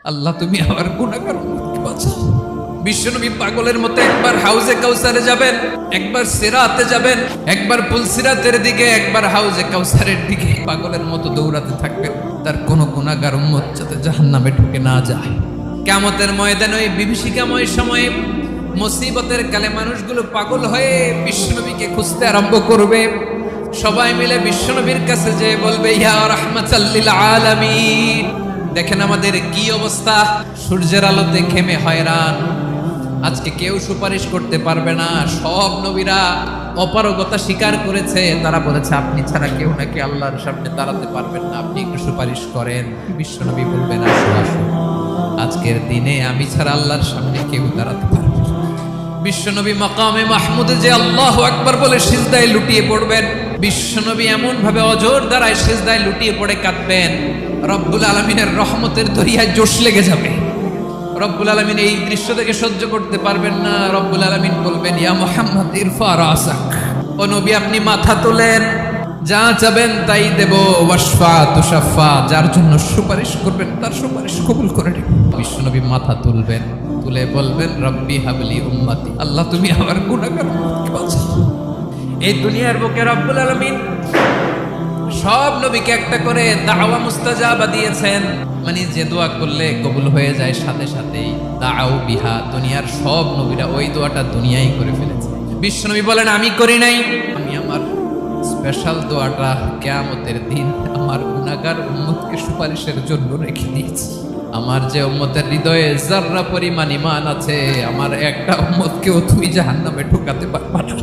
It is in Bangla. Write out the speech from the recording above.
আল্লাহ তুমি আমার গুনাহগার উম্মতকে বাঁচাও। বিশ্বনবী পাগলের মতো একবার হাউজে কাউসারে যাবেন, একবার সিরাতে যাবেন, একবার পুলসিরাতের দিকে, একবার হাউজে কাউসারের দিকে পাগলের মতো দৌড়াতে থাকবেন। তার কোনো গুনাহগার উম্মত যাতে জাহান্নামে ঢুকে না যায়। কিয়ামতের ময়দানে ওই বিভীষিকাময় সময়ে মুসিবতের কালে মানুষগুলো পাগল হয়ে বিশ্বনবীকে খুঁজতে আরম্ভ করবে। সবাই মিলে বিশ্বনবীর কাছে যেয়ে বলবে, ইয়া রাহমাতাল লিল আলামিন, দেখেন আমাদের কি অবস্থা, সূর্যের আলোতে ঘেমে হয়রান, আজকে কেউ সুপারিশ করতে পারবে না। সব নবীরা অপারগতা স্বীকার করেছে, তারা বলেছে আপনি ছাড়া কেউ নাকি আল্লাহর সামনে দাঁড়াতে পারবেন না, আপনি একটু সুপারিশ করেন। বিশ্বনবী বলবেন, আসো আসো, আজকের দিনে আমি ছাড়া আল্লাহর সামনে কেউ দাঁড়াতে পারবে না। বিশ্বনবী মাকামে মাহমুদে যে আল্লাহু আকবার বলে সিজদায় লুটিয়ে পড়বেন, বিশ্বনবী এমন ভাবে অজর দ্বারায় সিজদায় লুটিয়ে পড়ে কাঁদবেন, রব্বুল আলামিনের রহমতের দরিয়ায় জোশ লেগে যাবে। রব্বুল আলামিন এই দৃশ্য থেকে সহ্য করতে পারবেন না। রব্বুল আলামিন বলবেন, ইয়া মুহাম্মদ ইরফা রাসাক, ও নবী আপনি মাথা তোলেন, যা চাবেন তাই দেব। ওয়াশফা তুশাফা, যার জন্য সুপারিশ করবেন তার সুপারিশ কবুল করে নেব। বিশ্বনবী মাথা তুলবেন, তুলে বলবেন, রব্বি হাবলি উম্মতি, আল্লাহ তুমি আমার গুনাহগার উম্মতকে বাঁচাও। এই দুনিয়ার বুকে রব্বুল আলামিন সব নবীকে একটা করে দাওয়া মুস্তাজাবা দিয়েছেন, মানে যে দোয়া করলে কবুল হয়ে যায় সাথে সাথেই। দাও বিহা, দুনিয়ার সব নবীরা ওই দোয়াটা দুনিয়ায় করে ফেলেছে। বিশ্বনবী বলেন, আমি করি নাই, আমি আমার স্পেশাল দোয়াটা কিয়ামতের দিন আমার গুনাহগার উম্মতকে সুপারিশের জন্য রেখে দিয়েছি। আমার যে উম্মতের হৃদয়ে যাররা পরিমাণ ঈমান আছে, আমার একটা উম্মতকেও তুমি জাহান্নামে ঢোকাতে পারবা না।